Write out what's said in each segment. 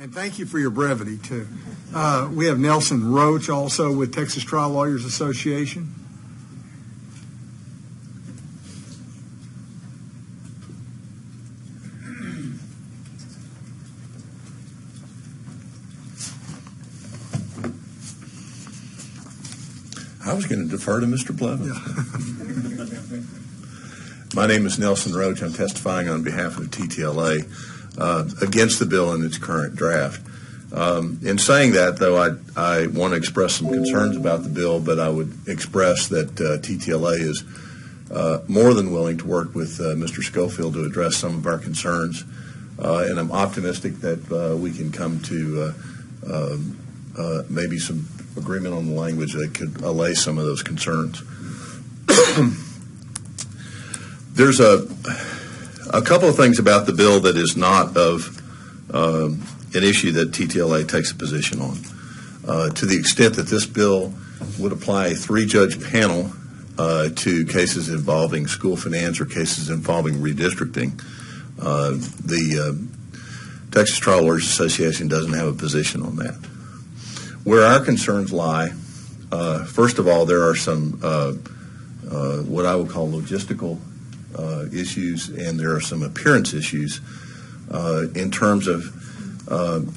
And thank you for your brevity, too. We have Nelson Roach, also with Texas Trial Lawyers Association. I was going to defer to Mr. Blevins. Yeah. My name is Nelson Roach. I'm testifying on behalf of TTLA against the bill in its current draft. In saying that, though, I want to express some concerns about the bill, but I would express that TTLA is more than willing to work with Mr. Schofield to address some of our concerns, and I'm optimistic that we can come to maybe some agreement on the language that could allay some of those concerns. There's a couple of things about the bill that is not of an issue that TTLA takes a position on. To the extent that this bill would apply a 3-judge panel to cases involving school finance or cases involving redistricting, the Texas Trial Lawyers Association doesn't have a position on that. Where our concerns lie, first of all, there are some what I would call logistical issues, and there are some appearance issues in terms of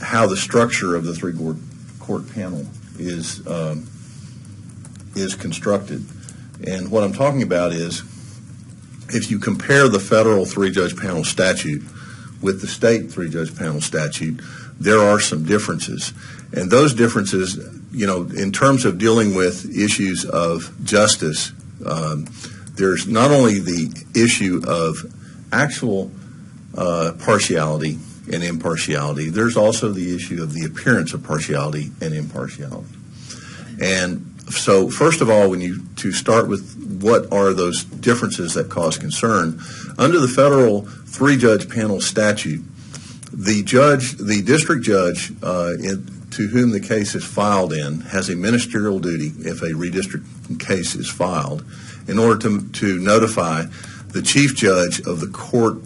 how the structure of the 3-court panel is constructed. And what I'm talking about is, if you compare the federal 3-judge panel statute with the state 3-judge panel statute, there are some differences. And those differences, in terms of dealing with issues of justice, there's not only the issue of actual partiality and impartiality, there's also the issue of the appearance of partiality and impartiality. And so, first of all, to start with what are those differences that cause concern, under the federal 3-judge panel statute, the district judge to whom the case is filed in has a ministerial duty, if a redistricting case is filed, in order to notify the chief judge of the court,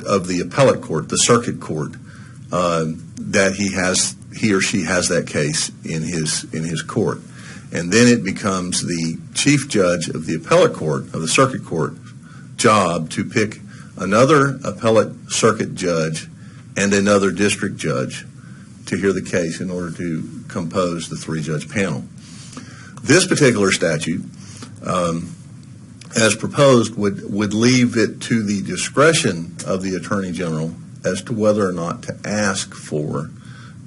of the appellate court, the circuit court, that he or she has that case in his court. And then it becomes the chief judge of the appellate court, of the circuit court, job to pick another appellate circuit judge and another district judge to hear the case in order to compose the 3-judge panel. This particular statute, as proposed, would leave it to the discretion of the Attorney General as to whether or not to ask for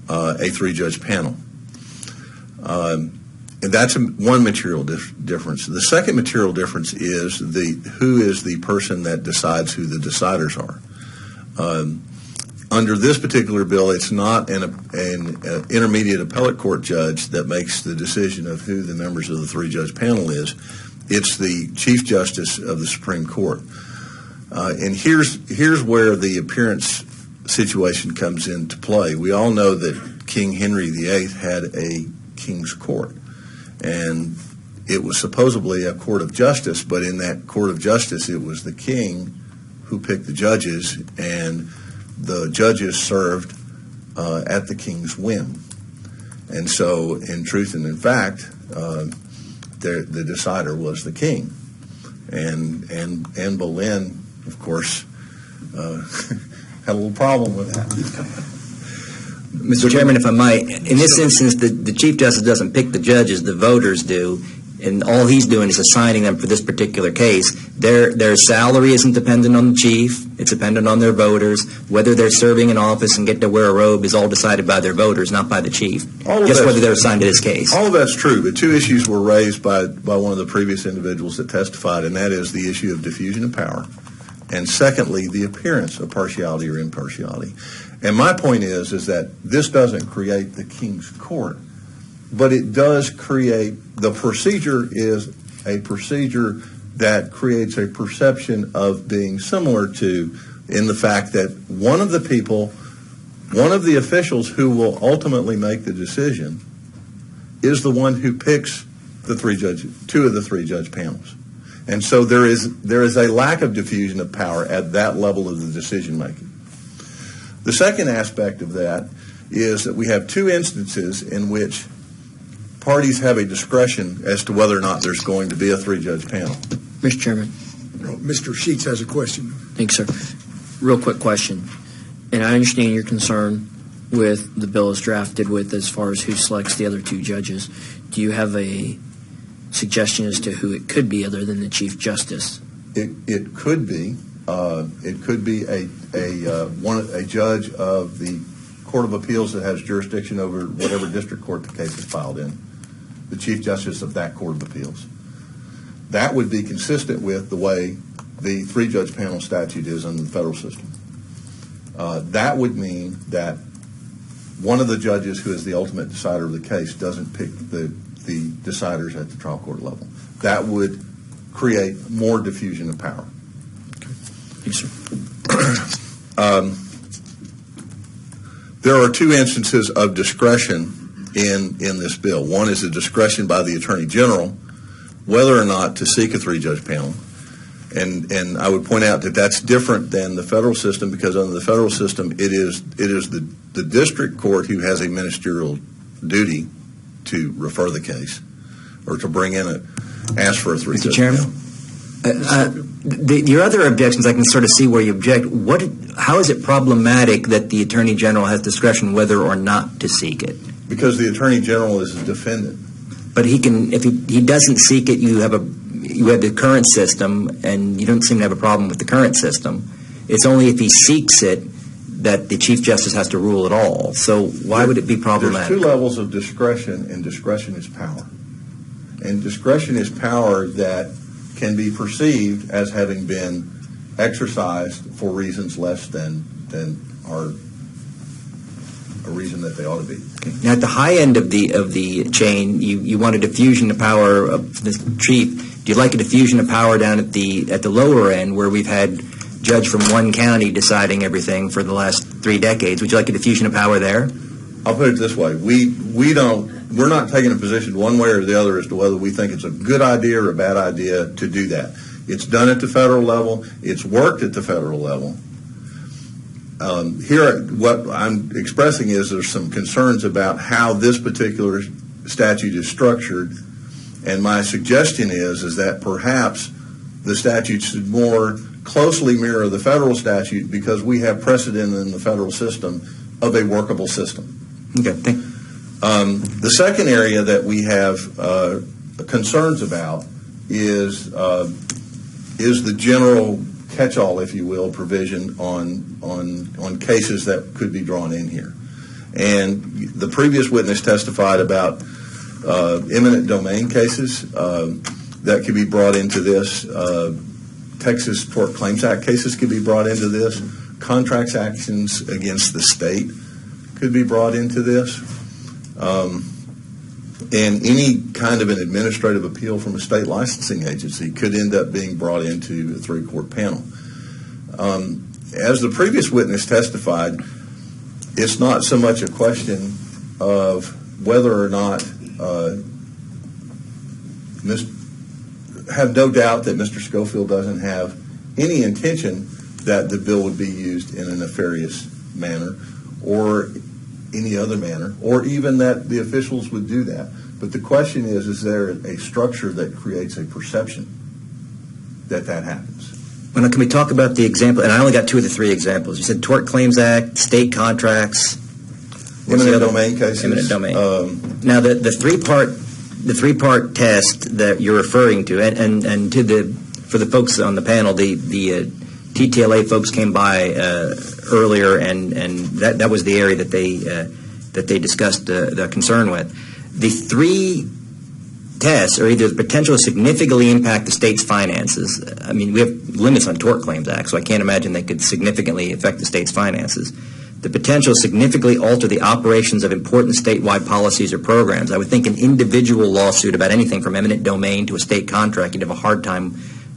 a 3-judge panel. And that's one material difference. The second material difference is who is the person that decides who the deciders are. Under this particular bill, it's not an intermediate appellate court judge that makes the decision of who the members of the 3-judge panel is. It's the Chief Justice of the Supreme Court. And here's where the appearance situation comes into play. We all know that King Henry VIII had a King's Court, and it was supposedly a court of justice, but in that court of justice, it was the king who picked the judges, and the judges served at the king's whim. And so, in truth and in fact, the decider was the king. And Anne Boleyn, of course, had a little problem with that. Mr. Chairman, if I might, in this instance, the Chief Justice doesn't pick the judges, the voters do, and all he's doing is assigning them for this particular case. Their salary isn't dependent on the chief, it's dependent on their voters. Whether they're serving in office and get to wear a robe is all decided by their voters, not by the chief. Just whether they're assigned to this case. All of that's true, but two issues were raised by one of the previous individuals that testified, and that is the issue of diffusion of power, and secondly, the appearance of partiality or impartiality. And my point is that this doesn't create the King's Court, but it does create, the procedure is a procedure that creates a perception of being similar to, in the fact that one of the officials who will ultimately make the decision is the one who picks two of the 3-judge panels. And so there is a lack of diffusion of power at that level of the decision making. The second aspect of that is that we have two instances in which parties have a discretion as to whether or not there's going to be a three-judge panel. Mr. Chairman. Mr. Sheets has a question. Thanks, sir. Real quick question. And I understand your concern with the bill as drafted with as far as who selects the other two judges. Do you have a suggestion as to who it could be other than the Chief Justice? It could be. It could be a judge of the Court of Appeals that has jurisdiction over whatever district court the case is filed in, the Chief Justice of that Court of Appeals. That would be consistent with the way the three-judge panel statute is under the federal system. That would mean that one of the judges who is the ultimate decider of the case doesn't pick the deciders at the trial court level. That would create more diffusion of power. Yes, sir. There are two instances of discretion in this bill. One is a discretion by the Attorney General whether or not to seek a three-judge panel. And I would point out that that's different than the federal system, because under the federal system, it is the district court who has a ministerial duty to refer the case or to bring in ask for a three-judge panel. Mr. Chairman, your other objections, I can sort of see where you object. How is it problematic that the Attorney General has discretion whether or not to seek it? Because the Attorney General is a defendant. But he can, if he doesn't seek it, you have the current system, and you don't seem to have a problem with the current system. It's only if he seeks it that the Chief Justice has to rule at all. So why would it be problematic? There's two levels of discretion, and discretion is power. And discretion is power that can be perceived as having been exercised for reasons less than are a reason that they ought to be. Okay. Now, at the high end of the chain, you want a diffusion of power of the chief. Do you like a diffusion of power down at the lower end, where we've had judge from one county deciding everything for the last 3 decades? Would you like a diffusion of power there? I'll put it this way: we're not taking a position one way or the other as to whether we think it's a good idea or a bad idea to do that. It's done at the federal level. It's worked at the federal level. Here, what I'm expressing is there's some concerns about how this particular statute is structured, and my suggestion is that perhaps the statute should more closely mirror the federal statute, because we have precedent in the federal system of a workable system. Okay, thank you. The second area that we have concerns about is the general catch-all, if you will, provision on cases that could be drawn in here. And the previous witness testified about eminent domain cases that could be brought into this. Texas Tort Claims Act cases could be brought into this. Contracts actions against the state could be brought into this. And any kind of an administrative appeal from a state licensing agency could end up being brought into a 3-court panel. As the previous witness testified, it's not so much a question of whether or not have no doubt that Mr. Schofield doesn't have any intention that the bill would be used in a nefarious manner or any other manner, or even that the officials would do that. But the question is there a structure that creates a perception that happens? Well, can we talk about the example? And I only got 2 of the 3 examples. You said Tort Claims Act, state contracts, eminent domain cases. Eminent domain. Now, the three-part test that you're referring to, and for the folks on the panel, the TTLA folks came by earlier, and that was the area that they discussed the concern with. The 3 tests are either the potential to significantly impact the state's finances. I mean, we have limits on Tort Claims Act, so I can't imagine they could significantly affect the state's finances. The potential to significantly alter the operations of important statewide policies or programs. I would think an individual lawsuit about anything from eminent domain to a state contract, you'd have a hard time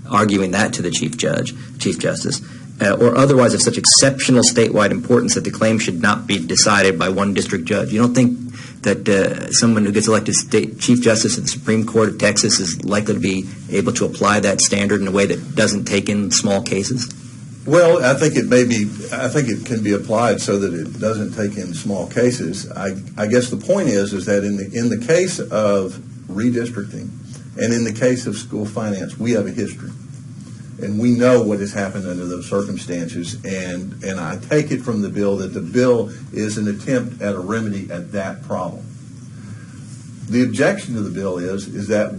arguing that to the Chief Justice. Or otherwise of such exceptional statewide importance that the claim should not be decided by one district judge. You don't think that someone who gets elected state Chief Justice of the Supreme Court of Texas is likely to be able to apply that standard in a way that doesn't take in small cases? Well, I think it can be applied so that it doesn't take in small cases. I guess the point is that in the case of redistricting and in the case of school finance, we have a history. And we know what has happened under those circumstances, and I take it from the bill that the bill is an attempt at a remedy at that problem. The objection to the bill is that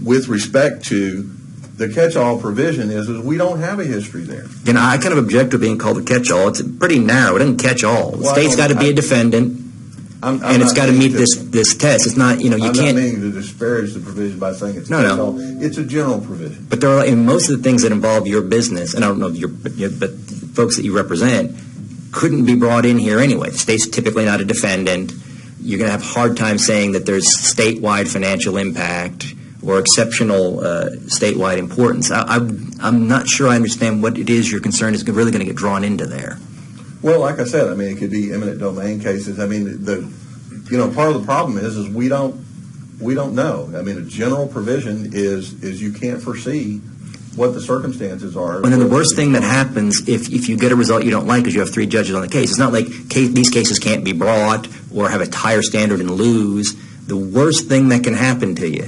with respect to the catch-all provision is we don't have a history there. You know, I kind of object to being called a catch-all. It's pretty narrow. It doesn't catch all. The state's got to be a defendant, and it's got to meet this test. It's not, you know, you can't. I'm not meaning to disparage the provision by saying it's catch-all. No. It's a general provision. But there are, in most of the things that involve your business, and I don't know but folks that you represent couldn't be brought in here anyway. The state's typically not a defendant. You're going to have a hard time saying that there's statewide financial impact or exceptional statewide importance. I'm not sure I understand what it is your concern is really going to get drawn into there. Well, like I said, I mean, it could be eminent domain cases. I mean, part of the problem is we don't know. I mean, a general provision is you can't foresee what the circumstances are. And then the worst thing that happens if you get a result you don't like is you have 3 judges on the case. It's not like these cases can't be brought or have a higher standard and lose. The worst thing that can happen to you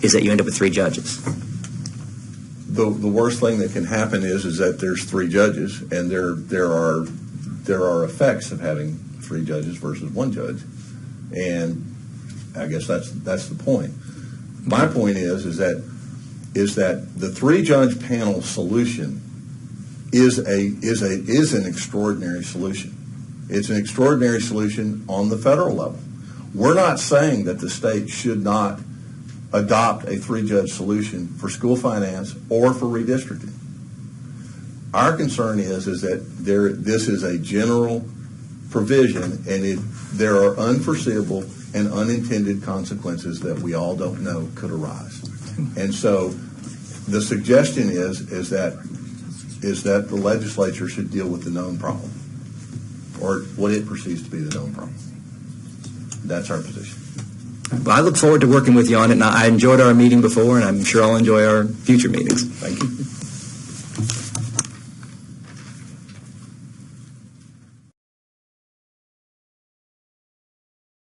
is that you end up with 3 judges. The worst thing that can happen is that there's 3 judges, and there are effects of having 3 judges versus 1 judge, and I guess that's the point. My point is that the 3-judge panel solution is an extraordinary solution. It's an extraordinary solution on the federal level. We're not saying that the state should not adopt a 3-judge solution for school finance or for redistricting. Our concern is that this is a general provision, and there are unforeseeable and unintended consequences that we all don't know could arise. And so the suggestion is that the legislature should deal with the known problem, or what it perceives to be the known problem. That's our position. Well, I look forward to working with you on it, and I enjoyed our meeting before, and I'm sure I'll enjoy our future meetings. Thank you.